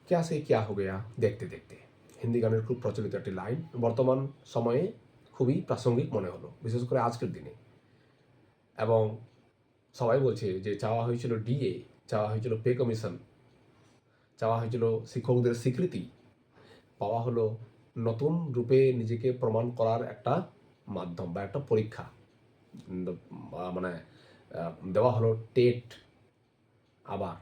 ক্যা সে ক্যা হো গয়া দেখতে দেখতে, হিন্দি গানের খুব প্রচলিত একটি লাইন, বর্তমান সময়ে খুবই প্রাসঙ্গিক মনে হলো, বিশেষ করে আজকের দিনে। এবং সবাই বলছে যে চাওয়া হয়েছিল ডিএ, চাওয়া হয়েছিল পে কমিশন, চাওয়া হয়েছিল শিক্ষকদের স্বীকৃতি, পাওয়া হলো নতুন রূপে নিজেকে প্রমাণ করার একটা মাধ্যম বা একটা পরীক্ষা। মানে দেওয়া হলো টেট আবার।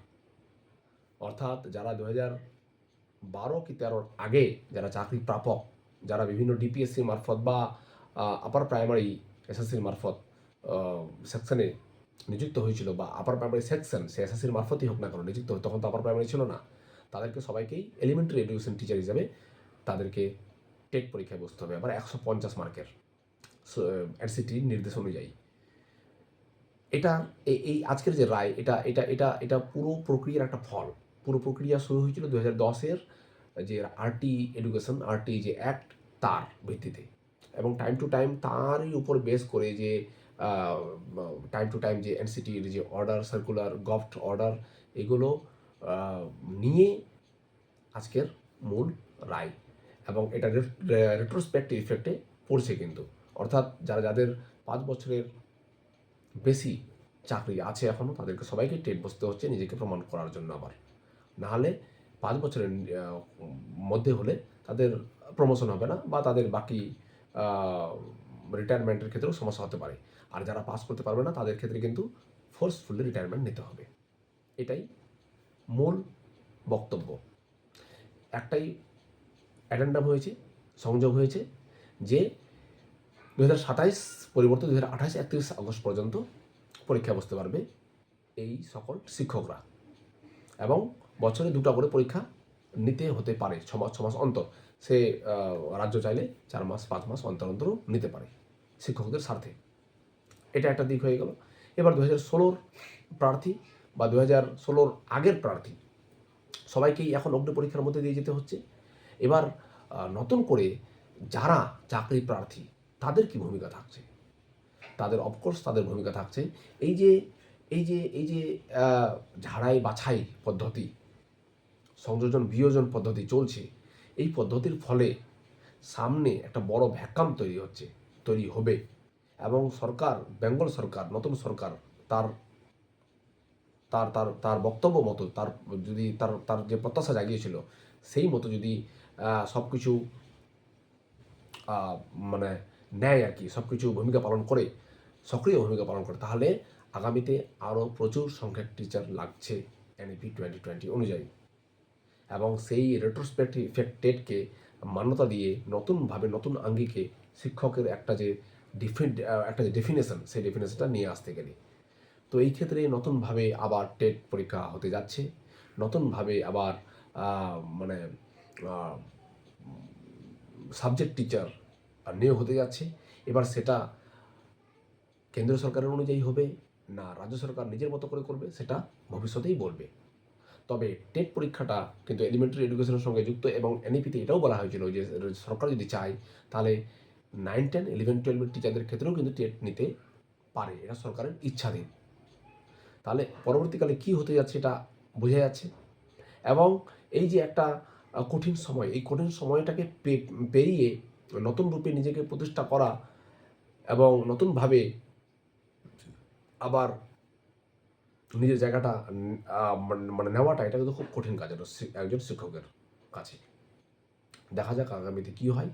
অর্থাৎ যারা 2012 কি 13 আগে যারা চাকরি প্রাপক, যারা বিভিন্ন ডিপিএসসির মারফত বা আপার প্রাইমারি এসএসসির মারফত সেকশনে নিযুক্ত হয়েছিল, বা আপার প্রাইমারি সেকশন সে এসএসসির মারফতই হোক না কেন নিযুক্ত হয়, তখন তো আপার প্রাইমারি ছিল না, তাদেরকে সবাইকেই এলিমেন্টারি এডুকেশন টিচার হিসাবে তাদেরকে টেট পরীক্ষায় বসতে হবে, আবার 150 মার্কের এনসিটির নির্দেশ অনুযায়ী। এটা এই আজকের যে রায়, এটা এটা এটা এটা পুরো প্রক্রিয়ার একটা ফল। পুরো প্রক্রিয়া শুরু হয়েছিল 2010-এর যে আরটি এডুকেশন, আরটি যে অ্যাক্ট, তার ভিত্তিতে। এবং টাইম টু টাইম তারই উপর বেস করে যে টাইম টু টাইম যে এনসিটির যে অর্ডার, সার্কুলার, গভট অর্ডার, এগুলো নিয়ে আজকের মূল রায়। এবং এটা রেট্রোস্পেক্টিভ ইফেক্টে পড়ছে কিন্তু, অর্থাৎ যাদের 5 বছরের বেশি চাকরি আছে এখনও, তাদেরকে সবাইকে টেট বসতে হচ্ছে নিজেকে প্রমাণ করার জন্য। আবার নাহলে 5 বছরের মধ্যে হলে তাদের প্রমোশন হবে না, বা তাদের বাকি রিটায়ারমেন্টের ক্ষেত্রেও সমস্যা হতে পারে। আর যারা পাস করতে পারবে না তাদের ক্ষেত্রে কিন্তু ফোর্সফুলি রিটায়ারমেন্ট নিতে হবে। এটাই মূল বক্তব্য। একটাই অ্যাডেন্ডাম হয়েছে, সংযোগ হয়েছে যে 2027 পরিবর্তে 2028 31 আগস্ট পর্যন্ত পরীক্ষা বসতে পারবে এই সকল শিক্ষকরা, এবং বছরে 2টা করে পরীক্ষা নিতে হতে পারে 6 মাস অন্তর। সে রাজ্য চাইলে 4 মাস 5 মাস অন্তর অন্তরও নিতে পারে শিক্ষকদের স্বার্থে। এটা একটা দিক হয়ে গেল। এবার 2016 প্রার্থী বা 2016 আগের প্রার্থী সবাইকেই এখন অগ্নি পরীক্ষার মধ্যে দিয়ে যেতে হচ্ছে। এবার নতুন করে যারা চাকরি প্রার্থী তাদের কি ভূমিকা থাকছে? তাদের অফকোর্স তাদের ভূমিকা থাকছে এই যে ঝাড়াই বাছাই পদ্ধতি, সংযোজন বিয়োজন পদ্ধতি চলছে, এই পদ্ধতির ফলে সামনে একটা বড় ভ্যাকাম তৈরি হবে। এবং সরকার, বেঙ্গল সরকার, নতুন সরকার তার তার তার তার বক্তব্য মতো, তার যদি তার যে প্রত্যাশা জাগিয়েছিল সেই মতো যদি সব কিছু মানে নেয় আর কি, সব কিছু ভূমিকা পালন করে, সক্রিয় ভূমিকা পালন করে, তাহলে আগামীতে আরও প্রচুর সংখ্যক টিচার লাগছে এনইপি 2020 অনুযায়ী। এবং সেই রেট্রোস্পেক্টিভ ইফেক্টেডকে মান্যতা দিয়ে নতুনভাবে, নতুন আঙ্গিকে শিক্ষকের একটা যে ডেফিনেশন, সেই ডেফিনেশনটা নিয়ে আসতে গেলে, তো এই ক্ষেত্রে নতুনভাবে আবার টেট পরীক্ষা হতে যাচ্ছে, নতুনভাবে আবার মানে সাবজেক্ট টিচার নিয়োগ হতে যাচ্ছে। এবার সেটা কেন্দ্রীয় সরকারের অনুযায়ী হবে না রাজ্য সরকার নিজের মতো করে করবে, সেটা ভবিষ্যতেই বলবে। তবে টেট পরীক্ষাটা কিন্তু এলিমেন্টারি এডুকেশনের সঙ্গে যুক্ত, এবং এনইপিতে এটাও বলা হয়েছিল যে সরকার যদি চায় তাহলে 9, 10, 11, 12 টিচারদের ক্ষেত্রেও কিন্তু টেট নিতে পারে, এটা সরকারের ইচ্ছাধীন। তাহলে পরবর্তীকালে কি হতে যাচ্ছে এটা বোঝা যাচ্ছে। এবং এই যে একটা কঠিন সময়, এই কঠিন সময়টাকে পেরিয়ে নতুন রূপে নিজেকে প্রতিষ্ঠা করা এবং নতুনভাবে আবার নিজের জায়গাটা মানে নেওয়াটা, এটা কিন্তু খুব কঠিন কাজ একজন শিক্ষকের কাছে। দেখা যাক আগামীতে কী হয়।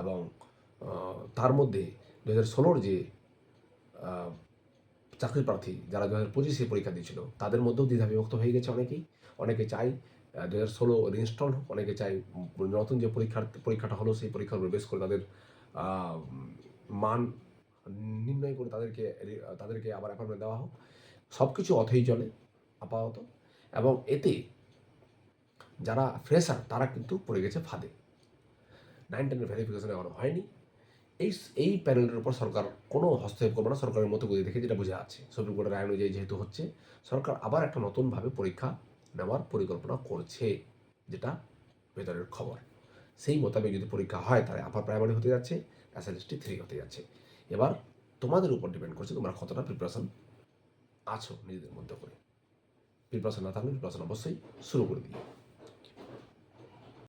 এবং তার মধ্যে 2016 যে চাকরি প্রার্থী যারা 2025-এ পরীক্ষা দিয়েছিল, তাদের মধ্যেও দ্বিধা বিভক্ত হয়ে গেছে অনেকেই। অনেকে চাই 2016 রিইনস্টল হোক, অনেকে চাই নতুন যে পরীক্ষাটা হলো সেই পরীক্ষার উপর বেস করে তাদের মান নির্ণয় করে তাদেরকে আবার অ্যাপয়েন্টমেন্ট দেওয়া হোক। সব কিছু অথই চলে আপাতত। এবং এতে যারা ফ্রেশার তারা কিন্তু পড়ে গেছে ফাঁদে। 9, 10 ভেরিফিকেশন এখনো হয়নি। এই প্যানেলের উপর সরকার কোনো হস্তক্ষেপ করবে না, সরকারের মতো করে দেখে যেটা বোঝা যাচ্ছে। সুপ্রিম কোর্টের রায় অনুযায়ী যেহেতু হচ্ছে, সরকার আবার একটা নতুনভাবে পরীক্ষা নেওয়ার পরিকল্পনা করছে, যেটা ভেতরের খবর। সেই মোতাবেক যদি পরীক্ষা হয় তাহলে আপার প্রাইমারি হতে যাচ্ছে, SLST 3 হতে যাচ্ছে। এবার তোমাদের উপর ডিপেন্ড করছে তোমরা কতটা প্রিপারেশন আছো নিজেদের মধ্যে করে। প্রিপারেশন না থাকলে প্রিপারেশন অবশ্যই শুরু করে দিই।